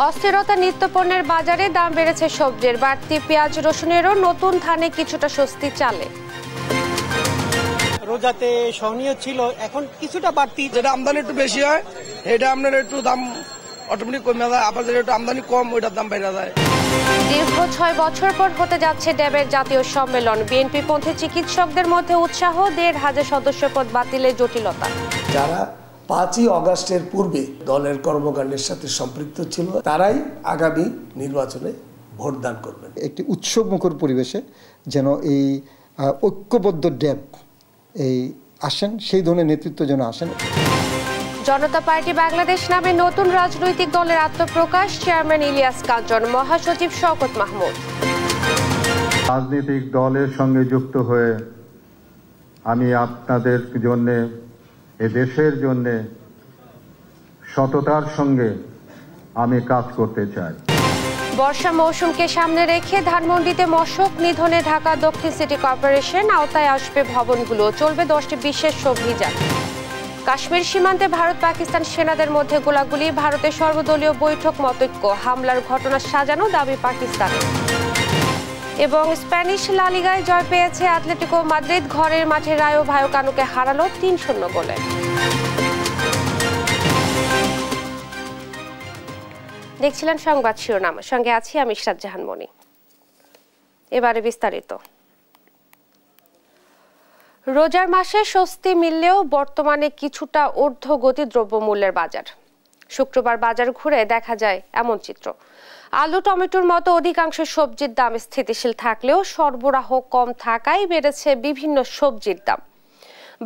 অস্থিরতা নিত্যপণ্যের বাজারে দাম বেড়েছে সবজির, বাড়তি পেঁয়াজ রসুনেরও নতুন ধানে কিছুটা স্বস্তি চালে। রোজাতে সহনীয় ছিল, এখন কিছুটা বাড়তি। যেটা আমদানি একটু বেশি হয় এটা আপনার একটু দাম অটোমেটিক কমে যায়, আবার যেটা একটু আমদানি কম ওইটার দাম বেড়ে যায়। দীর্ঘ 6 বছর পর হতে যাচ্ছে ড্যাবের জাতীয় সম্মেলন। বিএনপি পন্থী চিকিৎসকদের মধ্যে উৎসাহ, 1,500 সদস্য পদ বাতিলের জটিলতা। যারা 5ই আগস্টের পূর্বে দলের কর্মকাণ্ডের সাথে সম্পৃক্ত ছিল তারাই আগামী নির্বাচনে ভোটদান করবেন। একটি উৎসবমুখর পরিবেশে যেন এই ঐক্যবদ্ধ ড্যাব এই আসেন, সেই ধরনের নেতৃত্ব যেন আসেন। জনতা পার্টি বাংলাদেশ নামে নতুন রাজনৈতিক দলের আত্মপ্রকাশ, চেয়ারম্যান ইলিয়াস কাঞ্চন, মহাসচিব শওকত মাহমুদ। রাজনৈতিক দলের সঙ্গে যুক্ত হয়ে আমি আপনাদের জন্য, এ দেশের জন্য সততার সঙ্গে আমি কাজ করতে চাই। বর্ষা মৌসুমকে সামনে রেখে ধানমন্ডিতে মশক নিধনে ঢাকা দক্ষিণ সিটি কর্পোরেশন আওতায় আসবে ভবনগুলো, চলবে 10টি বিশেষ অভিযান। কাশ্মীর সীমান্তে ভারত পাকিস্তান সেনাদের মধ্যে গোলাগুলি, ভারতের সর্বদলীয় বৈঠক মতৈক্য, হামলার ঘটনা সাজানো দাবি পাকিস্তানের। এবং স্প্যানিশ লা লিগায় জয় পেয়েছে অ্যাটলেটিকো মাদ্রিদ, ঘরের মাঠে রায়ো ভায়োকানোকে হারালো 3-0 গোলে। দেখছিলেন সংবাদ শিরোনাম, সঙ্গে আছি আমি ইশরাত জাহান মনি। এবারে বিস্তারিত। রোজার মাসে স্বস্তি মিললেও বর্তমানে কিছুটা ঊর্ধ্বগতি দ্রব্যমূল্যের বাজার। শুক্রবার বাজার ঘুরে দেখা যায় এমন চিত্র। আলু, টমেটোর মতো অধিকাংশ সবজির দাম স্থিতিশীল থাকলেও সরবরাহ কম থাকায় বেড়েছে বিভিন্ন সবজির দাম।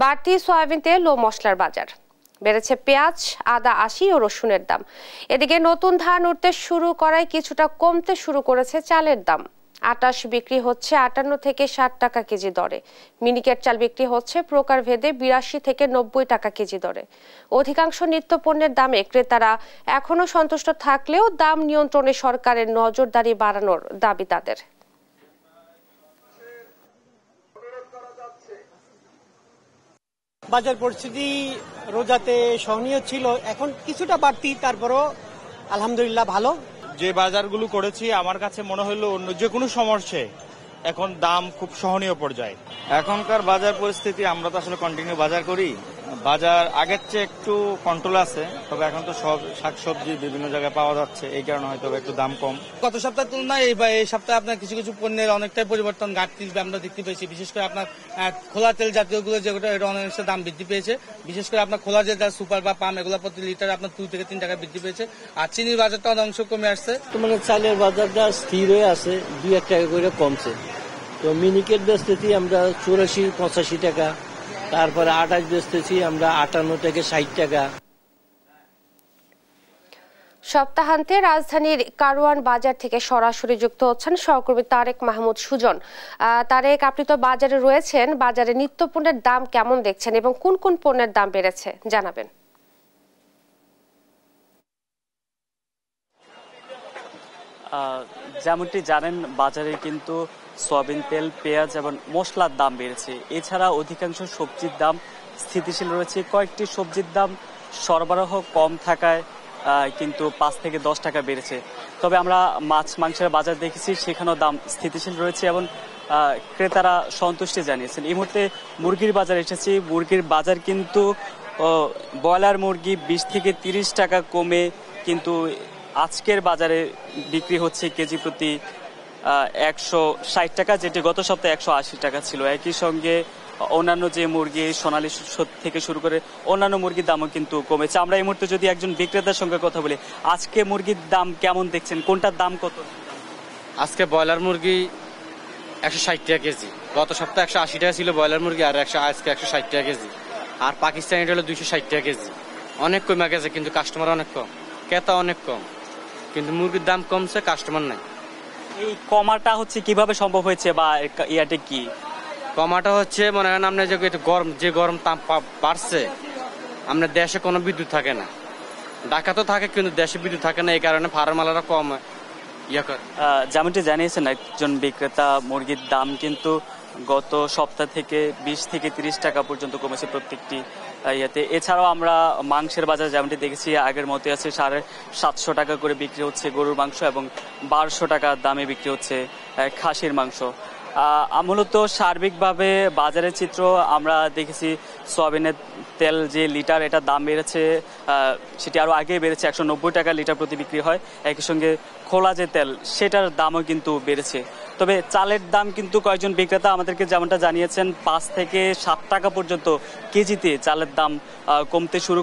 বাড়তি সয়াবিন তেল ও মশলার বাজার। বেড়েছে পেঁয়াজ, আদা 80 ও রসুনের দাম। এদিকে নতুন ধান উঠতে শুরু করায় কিছুটা কমতে শুরু করেছে চালের দাম। 28 বিক্রি হচ্ছে 58 থেকে 60 টাকা কেজি দরে। মিনিকেট চাল বিক্রি হচ্ছে প্রকারভেদে 82 থেকে 90 টাকা কেজি দরে। অধিকাংশ নিত্যপণ্যের দামে ক্রেতারা এখনো সন্তুষ্ট থাকলেও দাম নিয়ন্ত্রণে সরকারের নজরদারি বাড়ানোর দাবি তাদের। বাজার পরিস্থিতি রোজাতে সহনীয় ছিল, এখন কিছুটা বাড়তি, তারপরও আলহামদুলিল্লাহ ভালো। যে বাজারগুলো করেছি আমার কাছে মনে হলো অন্য যে কোনো সমস্যা এখন দাম খুব সহনীয় পর্যায়ে। এখনকার বাজার পরিস্থিতি, আমরা তো আসলে কন্টিনিউ বাজার করি, বাজার আগের চেয়ে একটু কন্ট্রোল আছে, তবে এখন তো সব শাকসবজি বিভিন্ন জায়গায় পাওয়া যাচ্ছে, এই কারণে হয়তো একটু দাম কম। গত সপ্তাহের তুলনায় এই সপ্তাহে আপনার কিছু কিছু পণ্যের অনেকটাই পরিবর্তন, ঘাটতি আমরা দেখতে পেয়েছি। বিশেষ করে আপনার খোলা তেল জাতীয়গুলো যেগুলো, এটা অনেকটা দাম বৃদ্ধি পেয়েছে। বিশেষ করে আপনার খোলা যে সুপার বা পাম, এগুলো প্রতি লিটার আপনার 2 থেকে 3 টাকা বৃদ্ধি পেয়েছে। আর চিনির বাজারটা অনেক কমে আসছে। মানে চালের বাজারটা স্থির হয়ে আছে, 2-1 টাকা করে কমছে। তো মিনিকেট বেচতেছি আমরা 84-85 টাকা, তারপরে 28 বেচতেছি আমরা 58 থেকে 60 টাকা। সপ্তাহান্তে রাজধানীর কারওয়ান বাজার থেকে সরাসরি যুক্ত হচ্ছেন সহকর্মী তারেক মাহমুদ সুজন। তারেক, আপনি তো বাজারে রয়েছেন, বাজারে নিত্যপণ্যের দাম কেমন দেখছেন এবং কোন কোন পণ্যের দাম বেড়েছে জানাবেন। যেমনটি জানেন, বাজারে কিন্তু সয়াবিন তেল, পেঁয়াজ এবং মশলার দাম বেড়েছে। এছাড়া অধিকাংশ সবজির দাম স্থিতিশীল রয়েছে। কয়েকটি সবজির দাম সরবরাহ কম থাকায় কিন্তু 5 থেকে 10 টাকা বেড়েছে। তবে আমরা মাছ মাংসের বাজার দেখেছি, সেখানেও দাম স্থিতিশীল রয়েছে এবং ক্রেতারা সন্তুষ্টি জানিয়েছেন। এই মুহূর্তে মুরগির বাজার এসেছি। মুরগির বাজার কিন্তু ব্রয়লার মুরগি 20 থেকে 30 টাকা কমে কিন্তু আজকের বাজারে বিক্রি হচ্ছে কেজি প্রতি 160 টাকা, যেটি গত সপ্তাহে 180 টাকা ছিল। একই সঙ্গে অন্যান্য যে মুরগি, সোনালী থেকে শুরু করে অন্যান্য মুরগির দামও কিন্তু কমেছে। আমরা এই মুহূর্তে যদি একজন বিক্রেতার সঙ্গে কথা বলি, আজকে মুরগির দাম কেমন দেখছেন, কোনটার দাম কত? আজকে ব্রয়লার মুরগি 160 টাকা কেজি, গত সপ্তাহে 180 টাকা ছিল ব্রয়লার মুরগি, আর আজকে 160 টাকা কেজি। আর পাকিস্তানি হলো 260 টাকা কেজি। অনেক কমে গেছে, কিন্তু কাস্টমার অনেক কম, ক্রেতা অনেক কম, কিন্তু মুরগির দাম কমছে, কাস্টমার নাই। এই কমাটা হচ্ছে কিভাবে সম্ভব হয়েছে বা ইয়াতে কি কমাটা হচ্ছে? মনে হয় আপনার যে গরম তাপ বাড়ছে, আপনার দেশে কোনো বিদ্যুৎ থাকে না। ঢাকা তো থাকে, কিন্তু দেশে বিদ্যুৎ থাকে না, এই কারণে ফার্মাররা কম ইয়ে করে। যেমনটি জানিয়েছেন একজন বিক্রেতা, মুরগির দাম কিন্তু গত সপ্তাহ থেকে 20 থেকে 30 টাকা পর্যন্ত কমেছে প্রত্যেকটি ইয়েতে। এছাড়াও আমরা মাংসের বাজার যেমনটি দেখেছি আগের মতো আছে, 750 টাকা করে বিক্রি হচ্ছে গরুর মাংস এবং 1200 টাকা দামে বিক্রি হচ্ছে খাসির মাংস। মূলত সার্বিকভাবে বাজারের চিত্র আমরা দেখেছি সয়াবিনের তেল যে লিটার এটার দাম বেড়েছে, সেটি আরও আগে বেড়েছে, 190 টাকা লিটার প্রতি বিক্রি হয়। একই সঙ্গে খোলা যে তেল সেটার দামও কিন্তু বেড়েছে। তবে চালের দাম কিন্তু কয়েকজন বিক্রেতা আমাদেরকে যেমনটা জানিয়েছেন 5 থেকে 7 টাকা পর্যন্ত কেজিতে চালের দাম কমতে শুরু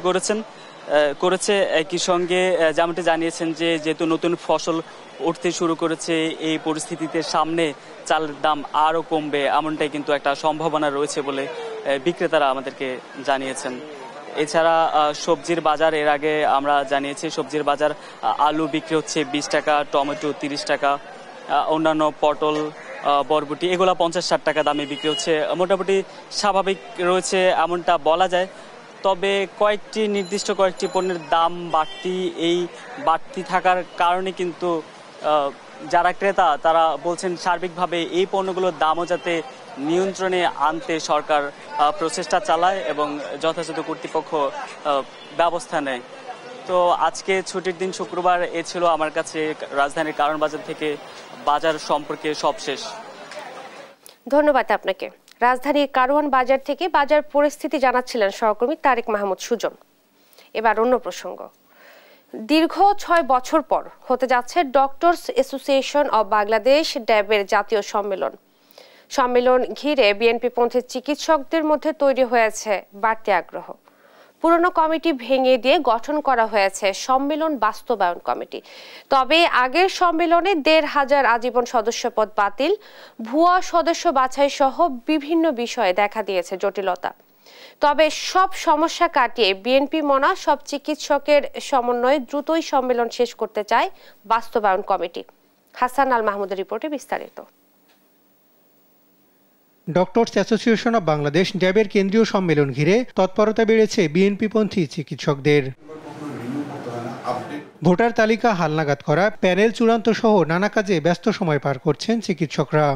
করেছে। একই সঙ্গে যেমনটি জানিয়েছেন যে যেহেতু নতুন ফসল উঠতে শুরু করেছে, এই পরিস্থিতিতে সামনে চালের দাম আরও কমবে এমনটাই কিন্তু একটা সম্ভাবনা রয়েছে বলে বিক্রেতারা আমাদেরকে জানিয়েছেন। এছাড়া সবজির বাজার এর আগে আমরা জানিয়েছি, সবজির বাজার আলু বিক্রি হচ্ছে 20 টাকা, টমেটো 30 টাকা, অন্যান্য পটল বরবটি এগুলো 50-60 টাকা দামে বিক্রি হচ্ছে। মোটামুটি স্বাভাবিক রয়েছে এমনটা বলা যায়। তবে নির্দিষ্ট কয়েকটি পণ্যের দাম এই বাড়তি থাকার কারণে কিন্তু যারা ক্রেতা তারা বলছেন সার্বিকভাবে এই পণ্যগুলোর দামও যাতে নিয়ন্ত্রণে আনতে সরকার প্রচেষ্টা চালায় এবং যথাযথ কর্তৃপক্ষ ব্যবস্থা নেয়। তো আজকে ছুটির দিন শুক্রবার, এ ছিল আমার কাছে রাজধানীর কারণ বাজার থেকে বাজার সম্পর্কে সবশেষ। ধন্যবাদ আপনাকে। রাজধানীর কারওয়ান বাজার থেকে বাজার পরিস্থিতি জানাচ্ছিলেন সহকর্মী তারেক মাহমুদ সুজন। এবার অন্য প্রসঙ্গ। দীর্ঘ 6 বছর পর হতে যাচ্ছে ডক্টরস অ্যাসোসিয়েশন অব বাংলাদেশ ড্যাবের জাতীয় সম্মেলন ঘিরে বিএনপিপন্থী চিকিৎসকদের মধ্যে তৈরি হয়েছে বাড়তি আগ্রহ। পুরনো কমিটি ভেঙে দিয়ে গঠন করা হয়েছে সম্মেলন বাস্তবায়ন কমিটি। তবে আগের সম্মেলনে 1,500 আজীবন সদস্যপদ বাতিল, ভুয়া সদস্য বাছাই সহ বিভিন্ন বিষয়ে দেখা দিয়েছে জটিলতা। তবে সব সমস্যা কাটিয়ে বিএনপি মনা সব চিকিৎসকের সমন্বয়ে দ্রুতই সম্মেলন শেষ করতে চায় বাস্তবায়ন কমিটি। হাসান আল মাহমুদের রিপোর্টে বিস্তারিত। ডক্টরস অ্যাসোসিয়েশন অব বাংলাদেশ ড্যাবের কেন্দ্রীয় সম্মেলন ঘিরে তৎপরতা বেড়েছে বিএনপিপন্থী চিকিৎসকদের। ভোটার তালিকা হালনাগাদ করা, প্যানেল চূড়ান্ত সহ নানা কাজে ব্যস্ত সময় পার করছেন চিকিৎসকরা।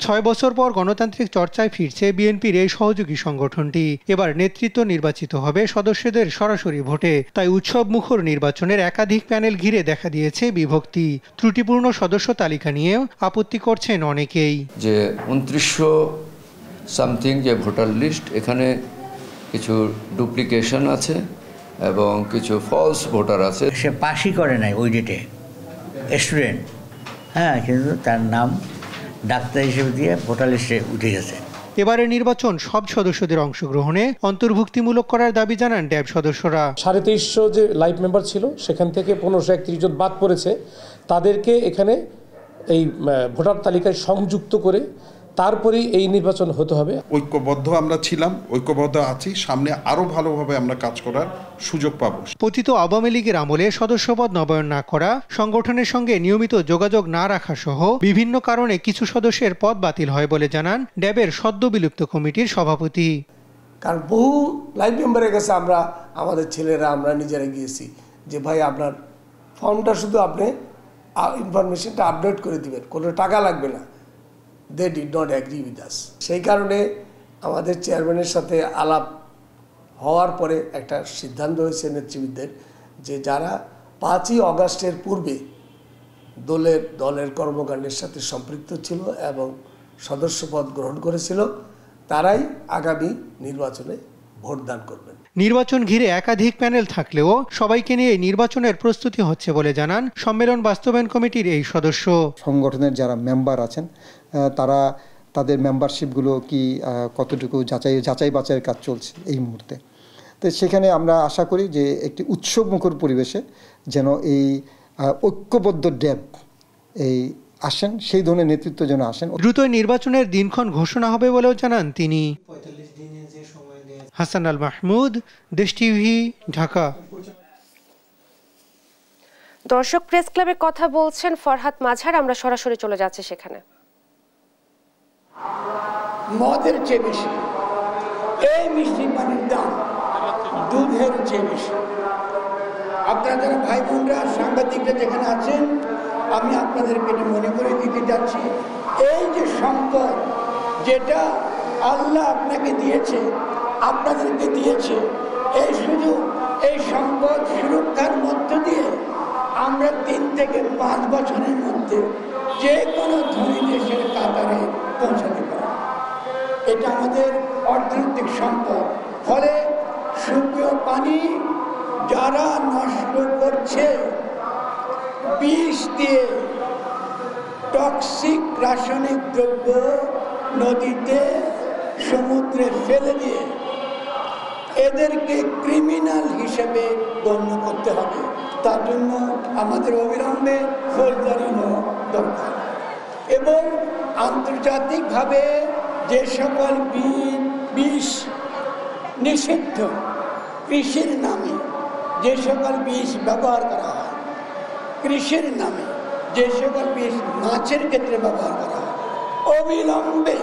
6 বছর পর গণতান্ত্রিক চর্চায় ফিরছে বিএনপির এই সহযোগী সংগঠনটি। এবার নেতৃত্ব নির্বাচিত হবে সদস্যদের সরাসরি ভোটে। তাই উৎসব মুখর নির্বাচনের একাধিক প্যানেল ঘিরে দেখা দিয়েছে বিভক্তি। ত্রুটিপূর্ণ সদস্য তালিকা নিয়েও আপত্তি করছেন অনেকেই। যে 2900 সামথিং যে ভোটার লিস্ট, এখানে কিছু ডুপ্লিকেশন আছে এবং কিছু ফলস ভোটার আছে। সে পাসই করে নাই ওই ডেটে, স্টুডেন্ট, কিন্তু তার নাম ডাক্তার হিসেবে দিয়ে ভোটার লিস্টে উঠে গেছে। এবারে নির্বাচন সব সদস্যদের অংশগ্রহণে অন্তর্ভুক্তিমূলক করার দাবি জানান ড্যাব সদস্যরা। 2350 যে লাইভ মেম্বার ছিল সেখান থেকে 1531 জন বাদ পড়েছে, তাদেরকে এখানে এই ভোটার তালিকায় সংযুক্ত করে তারপরেই এই নির্বাচন হতে হবে। ঐক্যবদ্ধ আমরা ছিলাম, ঐক্যবদ্ধ আছি, সামনে আরো ভালোভাবে আমরা কাজ করার সুযোগ পাবো। পতিত আওয়ামী লীগের আমলে সদস্যপদ নবায়ন না করা, সংগঠনের সঙ্গে নিয়মিত যোগাযোগ না রাখা সহ বিভিন্ন কারণে কিছু সদস্যের পদ বাতিল হয় বলে জানান ড্যাবের সদ্য বিলুপ্ত কমিটির সভাপতি। কারণ বহু লাইভ মেম্বারের কাছে আমাদের ছেলেরা আমরা নিজেরা গিয়েছি যে ভাই আপনার ফর্মটা শুধু আপনি ইনফরমেশনটা আপডেট করে দিবেন, কোনো টাকা লাগবে না। They did not agree with us. সেই কারণে আমাদের চেয়ারম্যানের সাথে আলাপ হওয়ার পরে একটা সিদ্ধান্ত হয়েছে নেতৃবৃন্দের যে যারা 5ই অগাস্টের পূর্বে দলের কর্মকাণ্ডের সাথে সম্পৃক্ত ছিল এবং সদস্যপদ গ্রহণ করেছিল তারাই আগামী নির্বাচনে ভোটদান করবেন। নির্বাচন ঘিরে একাধিক প্যানেল থাকলেও সবাইকে নিয়ে নির্বাচনের প্রস্তুতি হচ্ছে বলে জানান সম্মেলন বাস্তবায়ন কমিটির এই সদস্য। সংগঠনের যারা মেম্বার আছেন তারা তাদের মেম্বারশিপগুলো কি কতটুকু যাচাই বাছাইয়ের কাজ চলছে এই মুহূর্তে। তো সেখানে আমরা আশা করি যে একটি উৎসব মুখর পরিবেশে যেন এই ঐক্যবদ্ধ ড্যাব আসেন, সেই ধরনের নেতৃত্ব যেন আসেন। দ্রুত নির্বাচনের দিনক্ষণ ঘোষণা হবে বলেও জানান তিনি। হাসান আল মাহমুদ, দেশ টিভি, ঢাকা। দর্শক প্রেস ক্লাবে কথা বলছেন ফরহাদ মাঝার, আমরা সরাসরি চলে যাচ্ছি সেখানে। মদের চেয়ে বেশি এই মিষ্টি পানির দাম দুধের চেয়ে বেশি। আপনারা যারা ভাই বোনরা সাংবাদিকরা যেখানে আছেন, আমি আপনাদেরকে মনে করে দিতে যাচ্ছি, এই যে সম্পদ যেটা আল্লাহ আপনাকে দিয়েছে আপনাদেরকে দিয়েছে। এই শুধু এই সম্পদ সুরক্ষার মধ্য দিয়ে আমরা 3 থেকে 5 বছরের মধ্যে যে কোনো ধনী দেশের কাতারে পৌঁছাতে পারি। এটা আমাদের অর্থনৈতিক সম্পদ। ফলে সুপেয় পানি যারা নষ্ট করছে বিষ দিয়ে, টক্সিক রাসায়নিক দ্রব্য নদীতে সমুদ্রে ফেলে দিয়ে, এদেরকে ক্রিমিনাল হিসেবে গণ্য করতে হবে। তার জন্য আমাদের অবিলম্বে ফৌজদারি নেওয়া দরকার এবং আন্তর্জাতিকভাবে যে সকল বিষ নিষিদ্ধ, কৃষির নামে যে সকল বিষ ব্যবহার করা হয়, কৃষির নামে যে সকল বিষ মাছের ক্ষেত্রে ব্যবহার করা হয়, অবিলম্বে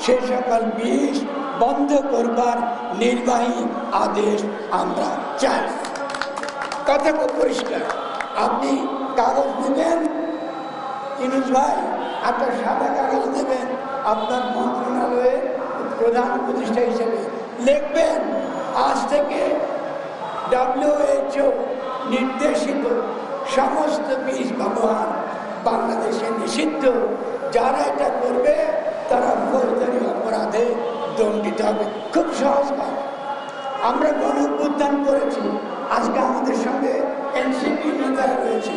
সে সকল বিষ বন্ধ করবার নির্বাহী আদেশ আমরা চাই। কথা খুব পরিষ্কার। আপনি কাগজ দেবেন, ইনুস ভাই একটা সাদা কাগজ দেবেন, আপনার মন্ত্রণালয়ের প্রধান উপদেষ্টা হিসেবে লিখবেন, আজ থেকে WHO নির্দেশিত সমস্ত বিষ ব্যবহার বাংলাদেশে নিষিদ্ধ। যারা এটা করবে তারা ফৌজদারি অপরাধে দণ্ডিত হবে। খুব সহজ কাজ। আমরা গণ অভ্যুত্থান করেছি, আজকে আমাদের সঙ্গে এনসিপি নেতারা রয়েছে,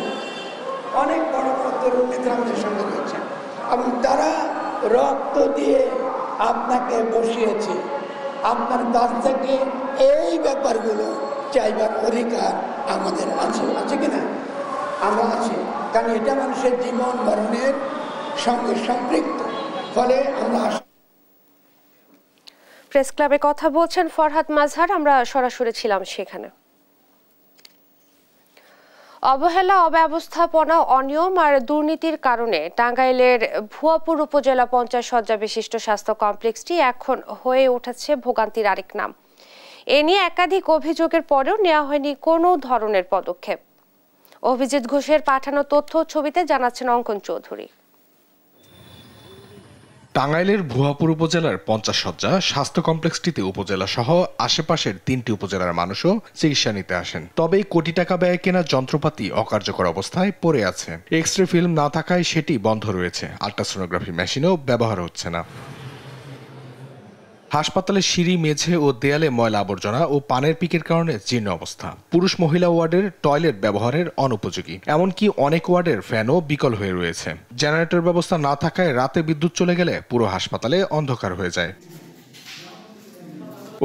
অনেক বড় বড় তরুণ নেতা আমাদের সঙ্গে রয়েছে এবং তারা রক্ত দিয়ে আপনাকে বসিয়েছে। আপনার কাছ থেকে এই ব্যাপারগুলো চাইবার অধিকার আমাদের আছে, আছে কিনা? আমরা আছি, কারণ এটা মানুষের জীবন মরণের সঙ্গে সম্পৃক্ত। ফলে আমরা প্রেস ক্লাবে কথা বলছেন ফরহাদ মাজহার, আমরা সরাসরি ছিলাম সেখানে। অবহেলা, অব্যবস্থাপনা, অনিয়ম আর দুর্নীতির কারণে টাঙ্গাইলের ভুয়াপুর উপজেলা 50 শয্যা বিশিষ্ট স্বাস্থ্য কমপ্লেক্সটি এখন হয়ে উঠেছে ভোগান্তির আরেক নাম। এ নিয়ে একাধিক অভিযোগের পরেও নেওয়া হয়নি কোনো ধরনের পদক্ষেপ। অভিজিৎ ঘোষের পাঠানো তথ্য ছবিতে জানাচ্ছেন অঙ্কন চৌধুরী। টাঙ্গাইলের ভুয়াপুর উপজেলার 50 শয্যা স্বাস্থ্য কমপ্লেক্সটিতে উপজেলা সহ আশেপাশের 3টি উপজেলার মানুষও চিকিৎসা নিতে আসেন। তবে কোটি টাকা ব্যয়ে কেনা যন্ত্রপাতি অকার্যকর অবস্থায় পড়ে আছে। এক্স-রে ফিল্ম না থাকায় সেটি বন্ধ রয়েছে। আল্ট্রাসোনোগ্রাফি মেশিনও ব্যবহার হচ্ছে না। হাসপাতালের সিঁড়ি, মেঝে ও দেয়ালে ময়লা আবর্জনা ও পানের পিকের কারণে জীর্ণ অবস্থা। পুরুষ মহিলা ওয়ার্ডের টয়লেট ব্যবহারের অনুপযোগী, এমনকি অনেক ওয়ার্ডের ফ্যানও বিকল হয়ে রয়েছে। জেনারেটর ব্যবস্থা না থাকায় রাতে বিদ্যুৎ চলে গেলে পুরো হাসপাতালে অন্ধকার হয়ে যায়।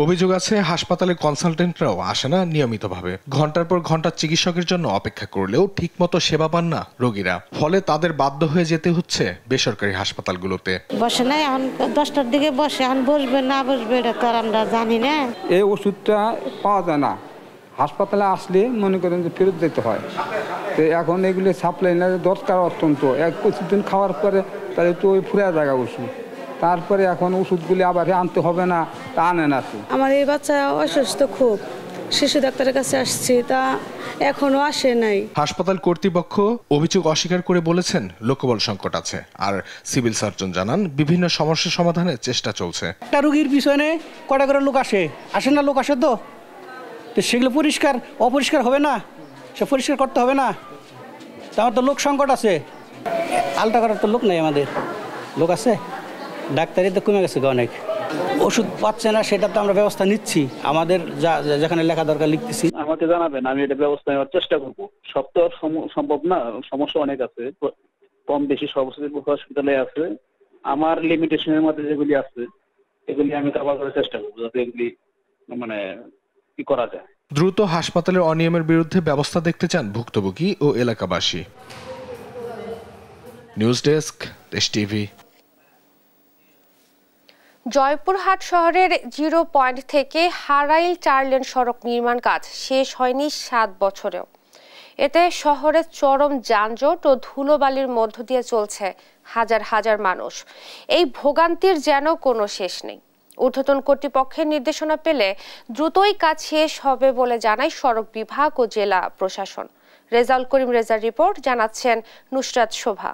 অভিযোগ আছে হাসপাতালে কনসালটেন্টরাও আসে না নিয়মিতভাবে। ঘন্টার পর ঘন্টা চিকিৎসকের জন্য অপেক্ষা করলেও ঠিকমতো সেবা পান না রোগীরা। ফলে তাদের বাধ্য হয়ে যেতে হচ্ছে বেসরকারি হাসপাতালগুলোতে। বসে নাই, এখন 10টার দিকে বসে, এখন বসবে না বসবে এটা তো আমরা জানি না। এই ওষুধটা পাওয়া যায় না, হাসপাতালে আসলে মনে করেন যে ফেরত দিতে হয়। তো এখন এগুলো সাপ্লাই না দরকার অত্যন্ত। এক কিছুদিন খাওয়ার পরে তাহলে তো ওই ফুরা জায়গা ওষুধ, তারপরে এখন ওষুধগুলি আবার আনতে হবে না, তা আনে না। আমার এই বাচ্চা অসুস্থ খুব, শিশু ডাক্তারের কাছে আসছি, তা এখনো আসে নাই। হাসপাতাল কর্তৃপক্ষ অভিযোগ অস্বীকার করে বলেছেন লোকবল সংকট আছে। আর সিভিল সার্জন জানান বিভিন্ন সমস্যা সমাধানের চেষ্টা চলছে। একটা রোগীর পিছনে কটা করে লোক আসে না, লোক আসে তো সেগুলো পরিষ্কার অপরিষ্কার হবে না, সে পরিষ্কার করতে হবে না। আমার তো লোক সংকট আছে, আলটা করার তো লোক নেই। আমাদের লোক আছে, ডাক্তারি তো কমে গেছে অনেক, ওষুধ পাচ্ছে না, সেটা তো আমরা ব্যবস্থা নিচ্ছি। আমাদের যেখানে লেখা দরকার লিখতেছি। আমাকে জানাবেন, আমি এটা ব্যবস্থা নেওয়ার চেষ্টা করবো। সব তো সম্ভব না, সমস্যা অনেক আছে, কম বেশি সব হসপিটালে আছে। আমার লিমিটেশনের মধ্যে যেগুলি আছে এগুলি আমি কভার করার চেষ্টা করবো, যাতে এগুলি মানে কি করা যায়। দ্রুত হাসপাতালের অনিয়মের বিরুদ্ধে ব্যবস্থা দেখতে চান ভুক্তভোগী ও এলাকাবাসী। নিউজ ডেস্ক, দেশ টিভি। জয়পুরহাট শহরের 0 পয়েন্ট থেকে হারাইল 4 লেন সড়ক নির্মাণ কাজ শেষ হয়নি 7 বছরেও। এতে শহরের চরম যানজট ও ধুলোবালির মধ্য দিয়ে চলছে হাজার হাজার মানুষ। এই ভোগান্তির যেন কোনো শেষ নেই। ঊর্ধ্বতন কর্তৃপক্ষের নির্দেশনা পেলে দ্রুতই কাজ শেষ হবে বলে জানায় সড়ক বিভাগ ও জেলা প্রশাসন। রেজাউল করিম রেজার রিপোর্ট, জানাচ্ছেন নুসরাত শোভা।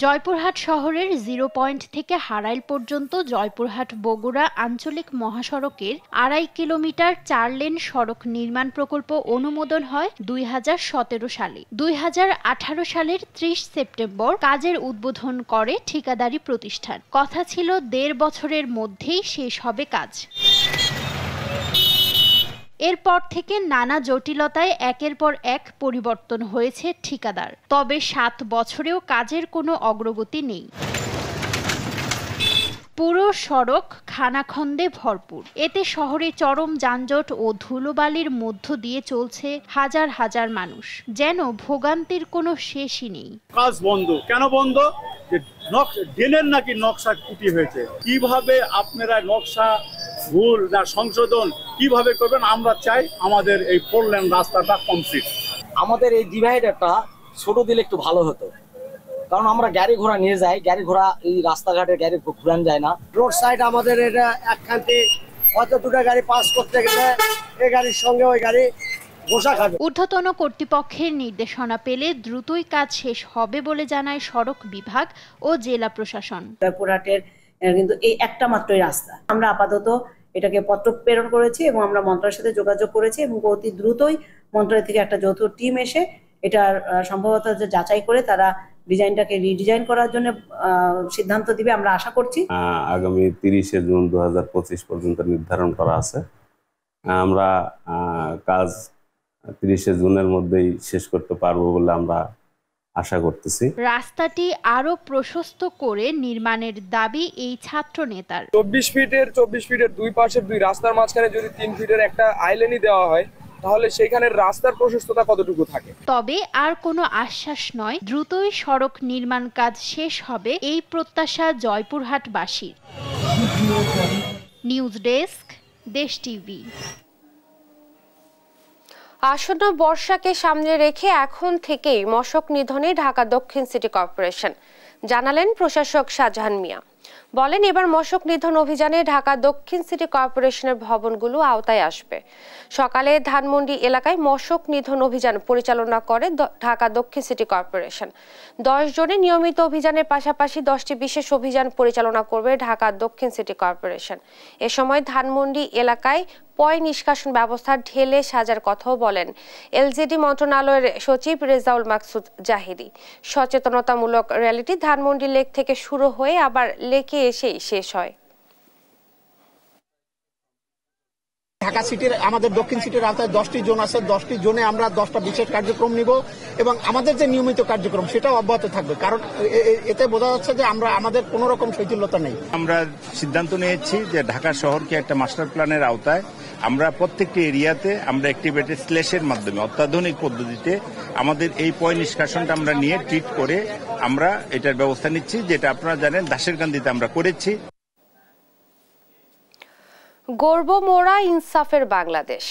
জয়পুরহাট শহরের 0 পয়েন্ট থেকে হারাইল পর্যন্ত জয়পুরহাট বগুড়া আঞ্চলিক মহাসড়কের 2.5 কিলোমিটার 4 লেন সড়ক নির্মাণ প্রকল্প অনুমোদন হয় 2017 সালে। 2018 সালের 30 সেপ্টেম্বর কাজের উদ্বোধন করে ঠিকাদারি প্রতিষ্ঠান। কথা ছিল 1.5 বছরের মধ্যেই শেষ হবে কাজ। এরপর থেকে নানা জটিলতায় একের পর এক পরিবর্তন হয়েছে ঠিকাদার, তবে 7 বছরেও কাজের কোনো অগ্রগতি নেই। পুরো সড়ক খানাখন্দে ভরপুর। এতে শহরে চরম যানজট ও ধুলোবালির মধ্য দিয়ে চলছে হাজার হাজার মানুষ, যেন ভোগান্তির কোনো শেষই নেই। কাজ বন্ধ কেন বন্ধ? ড্রেনের নাকি নকশা ত্রুটি হয়েছে। কিভাবে আপনারা নকশা ভুল না সংশোধন কিভাবে করবেন? আমরা চাই আমাদের এই 4 লেন রাস্তাটা কমপ্লিট। আমাদের এই ডিভাইডারটা ছোট দিলে একটু ভালো হতো, কারণ আমরা গাড়ি ঘোড়া নিয়ে যাই, গাড়ি ঘোড়া এই রাস্তাঘাটে গাড়ি ঘুরান যায় না। রোড সাইড আমাদের এটা একখানতে হয়তো 2টা গাড়ি পাস করতে গেলে এই গাড়ির সঙ্গে ওই গাড়ি বসা খাবে। ঊর্ধ্বতন কর্তৃপক্ষের নির্দেশনা পেলে দ্রুতই কাজ শেষ হবে বলে জানায় সড়ক বিভাগ ও জেলা প্রশাসন। জয়পুরহাটের কিন্তু এই একটা মাত্রই রাস্তা। আমরা আপাতত এটাকে পত্র প্রেরণ করেছি এবং আমরা মন্ত্রণালয়ের সাথে যোগাযোগ করেছি এবং অতি দ্রুতই মন্ত্রণালয় থেকে একটা যৌথ টিম এসে এটার সম্ভবত যাচাই করে তারা ডিজাইনটাকে রিডিজাইন করার জন্য সিদ্ধান্ত দিবে আমরা আশা করছি। আগামী 30 জুন 2025 পর্যন্ত নির্ধারণ করা আছে। আমরা কাজ 30 জুনের মধ্যেই শেষ করতে পারবো বলে আমরা আশা করতেছি। রাস্তাটি আরো প্রশস্ত করে নির্মাণের দাবি এই ছাত্র নেতার। 24 ফিটের 2 পাশের 2 রাস্তার মাঝখানে যদি 3 ফিটের একটা আইল্যান্ডই দেওয়া হয় তাহলে সেখানে রাস্তার প্রশস্ততা কতটুকু থাকে? তবে আর কোনো আশ্বাস নয়, দ্রুতই সড়ক নির্মাণ কাজ শেষ হবে এই প্রত্যাশা জয়পুরহাটবাসীর। নিউজ ডেস্ক, দেশ টিভি। আসন্ন বর্ষাকে সামনে রেখে এখন থেকেই মশক নিধনে ঢাকা দক্ষিণ সিটি কর্পোরেশন, জানালেন প্রশাসক শাহজাহান মিয়া। বলেন, এবার মশক নিধন অভিযানে ঢাকা দক্ষিণ সিটি কর্পোরেশনের ভবনগুলো আওতায় আসবে। সকালে ধানমন্ডি এলাকায় মশক নিধন অভিযান পরিচালনা করে ঢাকা দক্ষিণ সিটি কর্পোরেশন। 10 জনের নিয়মিত অভিযানের পাশাপাশি 10টি বিশেষ অভিযান পরিচালনা করবে ঢাকা দক্ষিণ সিটি কর্পোরেশন। এ সময় ধানমন্ডি এলাকায় পয় নিষ্কাশন ব্যবস্থা ঢেলে সাজার কথাও বলেন এলজিডি মন্ত্রণালয়ের সচিব রেজাউল মাকসুদ জাহিদি। সচেতনতামূলক র্যালিটি ধানমন্ডি লেক থেকে শুরু হয়ে আবার লেকে এসেই শেষ হয়। ঢাকা সিটির আমাদের দক্ষিণ সিটির আওতায় 10টি জোন আছে। 10টি জোনে আমরা 10টা বিশেষ কার্যক্রম নিব এবং আমাদের যে নিয়মিত কার্যক্রম সেটাও অব্যাহত থাকবে, কারণ এতে বোঝা যাচ্ছে যে আমরা আমাদের কোনো রকম শৈথিল্যতা নেই। আমরা সিদ্ধান্ত নিয়েছি যে ঢাকা শহরকে একটা মাস্টার প্ল্যানের আওতায় আমরা প্রত্যেকটি এরিয়াতে আমরা অ্যাক্টিভেটেড স্ল্যাশের মাধ্যমে অত্যাধুনিক পদ্ধতিতে আমাদের এই পয় নিষ্কাশনটা আমরা নিয়ে ট্রিট করে আমরা এটার ব্যবস্থা নিচ্ছি, যেটা আপনারা জানেন দাসেরকান্দিতে আমরা করেছি। গর্ব মোরা ইনসাফের বাংলাদেশ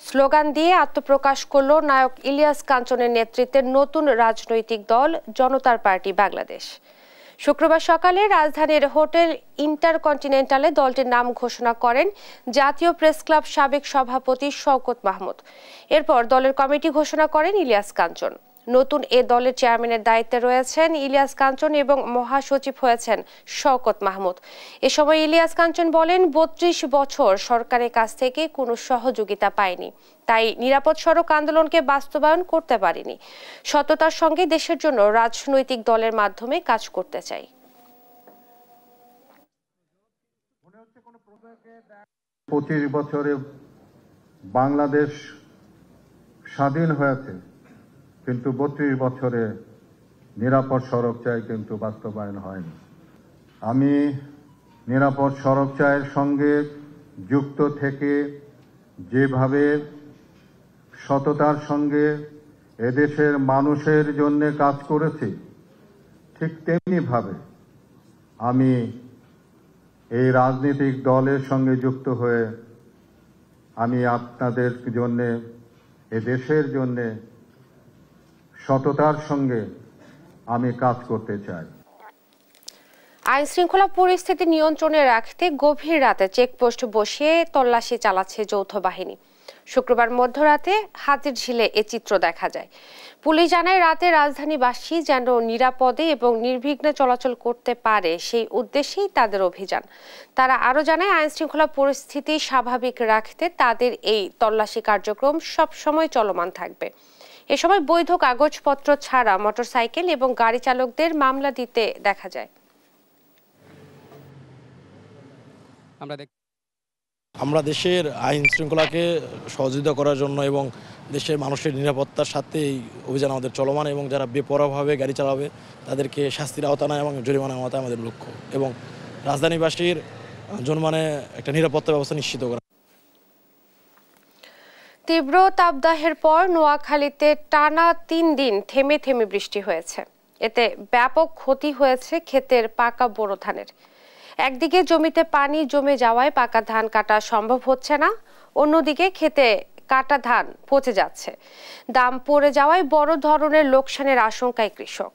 স্লোগান দিয়ে আত্মপ্রকাশ করল নায়ক ইলিয়াস কাঞ্চনের নেতৃত্বের নতুন রাজনৈতিক দল জনতার পার্টি বাংলাদেশ। শুক্রবার সকালে রাজধানীর হোটেল ইন্টারকন্টিনেন্টালে দলটির নাম ঘোষণা করেন জাতীয় প্রেস ক্লাব সাবেক সভাপতি শওকত মাহমুদ। এরপর দলের কমিটি ঘোষণা করেন ইলিয়াস কাঞ্চন। নতুন এ দলের চেয়ারম্যানের দায়িত্বে রয়েছেন ইলিয়াস কাঞ্চন এবং মহাসচিব হয়েছেন শওকত মাহমুদ। এ সময় ইলিয়াস কাঞ্চন বলেন, 32 বছর সরকারের কাছ থেকে কোনো সহযোগিতা পায়নি, তাই নিরাপদ সড়ক আন্দোলনকে বাস্তবায়ন করতে পারিনি। সততার সঙ্গে দেশের জন্য রাজনৈতিক দলের মাধ্যমে কাজ করতে চাই। 25 বছরে বাংলাদেশ স্বাধীন হয়েছে, কিন্তু 32 বছরে নিরাপদ সড়ক চাই কিন্তু বাস্তবায়ন হয়নি। আমি নিরাপদ সড়ক চাইয়ের সঙ্গে যুক্ত থেকে যেভাবে সততার সঙ্গে এদেশের মানুষের জন্য কাজ করেছি, ঠিক তেমনিভাবে আমি এই রাজনৈতিক দলের সঙ্গে যুক্ত হয়ে আমি আপনাদের জন্য এদেশের জন্য সততার সঙ্গে আমি কাজ করতে চাই। আইন শৃঙ্খলা পরিস্থিতি নিয়ন্ত্রণে রাখতে গভীর রাতে চেকপোস্ট বসিয়ে তল্লাশি চালাচ্ছে যৌথ বাহিনী। শুক্রবার মধ্যরাতে হাতিরঝিলে এ চিত্র দেখা যায়। পুলিশ জানায়, রাতে রাজধানীবাসী যেন নিরাপদে এবং নির্বিঘ্নে চলাচল করতে পারে সেই উদ্দেশ্যেই তাদের অভিযান। তারা আরও জানায়, আইনশৃঙ্খলা পরিস্থিতি স্বাভাবিক রাখতে তাদের এই তল্লাশি কার্যক্রম সবসময় চলমান থাকবে। এ সময় বৈধ কাগজপত্র ছাড়া মোটরসাইকেল এবং গাড়ি চালকদের মামলা দিতে দেখা যায়। আমরা দেশের আইন শৃঙ্খলাকে সহযোগিতা করার জন্য এবং দেশের মানুষের নিরাপত্তার সাথে এই অভিযান আমাদের চলমান, এবং যারা বেপরোয়াভাবে গাড়ি চালাবে তাদেরকে শাস্তির আওতায় এবং জরিমানার আওতায় আমাদের লক্ষ্য, এবং রাজধানীবাসীর জনমানে একটা নিরাপত্তা ব্যবস্থা নিশ্চিত করা। তীব্র তাপদাহের পর নোয়াখালীতে টানা 3 দিন থেমে থেমে বৃষ্টি হয়েছে। এতে ব্যাপক ক্ষতি হয়েছে ক্ষেতের পাকা বোরো ধানের। একদিকে জমিতে পানি জমে যাওয়ায় পাকা ধান কাটা সম্ভব হচ্ছে না, অন্যদিকে ক্ষেতে কাটা ধান পচে যাচ্ছে। দাম পড়ে যাওয়ায় বড় ধরনের লোকসানের আশঙ্কায় কৃষক।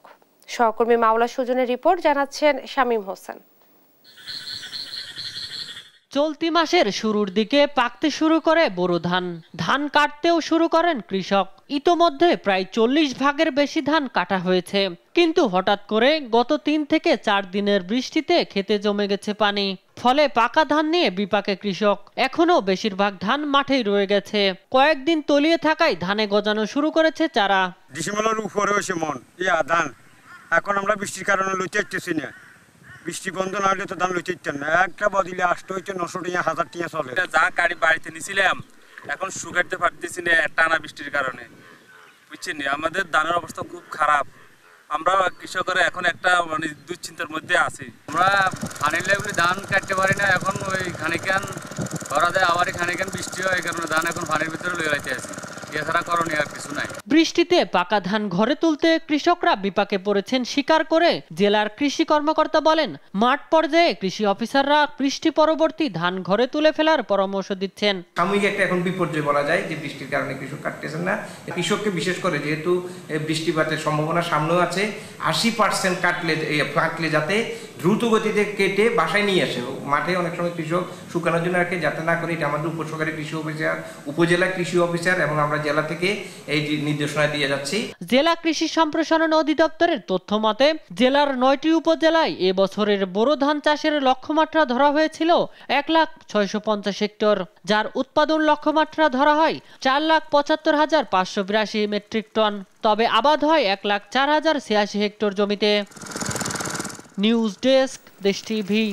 সহকর্মী মাওলা সুজনের রিপোর্ট, জানাচ্ছেন শামীম হোসেন। চলতি মাসের শুরুর দিকে পাকতে শুরু করে বোরো ধান, ধান কাটতেও শুরু করেন কৃষক। ইতোমধ্যে প্রায় 40 ভাগের বেশি ধান কাটা হয়েছে, কিন্তু হঠাৎ করে গত 3 থেকে 4 দিনের বৃষ্টিতে ক্ষেতে জমে গেছে পানি। ফলে পাকা ধান নিয়ে বিপাকে কৃষক। এখনো বেশিরভাগ ধান মাঠেই রয়ে গেছে। কয়েকদিন তলিয়ে থাকায় ধানে গজানো শুরু করেছে চারা। ডিসেম্বরের উপরে হয়েছে মন ধান, এখন আমরা বৃষ্টির কারণে লইতে পারতেছি না। বৃষ্টি বন্ধ না হলে তো ধান লইতে পারতেন না। একটা বদিলে 800 হইতে 900 টাকা 1000 টাকা চলে। যা গাড়ি বাড়িতে নিছিলাম এখন শুকাইতে পারতেছি না টানা বৃষ্টির কারণে, বুঝছেন। আমাদের ধানের অবস্থা খুব খারাপ। আমরা কৃষকরা এখন একটা মানে দুশ্চিন্তার মধ্যে আছি। আমরা ধানের লেগুলি ধান কাটতে পারি না, এখন ওই খানিকান ধরা যায়, আবার খানিকান বৃষ্টি হয়, এই কারণে ধান এখন পানির ভিতরে লয়ে যাইতে আছি। এছাড়া করণীয় আর কিছু নাই। বৃষ্টিতে পাকা ধান ঘরে তুলতে কৃষকরা বিপাকে পড়েছেন স্বীকার করে জেলার কৃষি কর্মকর্তা বলেন, মাঠ পর্যায়ে কৃষি অফিসাররা বৃষ্টি পরবর্তী ধান ঘরে তুলে ফেলার পরামর্শ দিচ্ছেন। সাময়িক একটা এখন বিপর্যয় বলা যায় যে বৃষ্টির কারণে কৃষক কাটতেছেন না। কৃষককে বিশেষ করে যেহেতু বৃষ্টিপাতের সম্ভাবনা সামনেও আছে, 80% কাটলে যাতে দ্রুত গতিতে কেটে বাসায় নিয়ে আসে। মাঠে অনেক সময় কৃষক শুকানোর জন্য রাখে, যাতে না করে। এটা আমাদের উপসহকারী কৃষি অফিসার, উপজেলা কৃষি অফিসার এবং আমরা জেলা থেকে এই নির্দেশনা দিয়ে যাচ্ছি। জেলা কৃষি সম্প্রসারণ অধিদপ্তরের তথ্য মতে জেলার 9টি উপজেলায় এবছরের বোরো ধান চাষের লক্ষ্যমাত্রা ধরা হয়েছিল 1,650,000 হেক্টর, যার উৎপাদন লক্ষ্যমাত্রা ধরা হয় 4,75,582 মেট্রিক টন। তবে আবাদ হয় 1,04,086 হেক্টর জমিতে। নিউজ ডেস্ক, দেশ টিভি।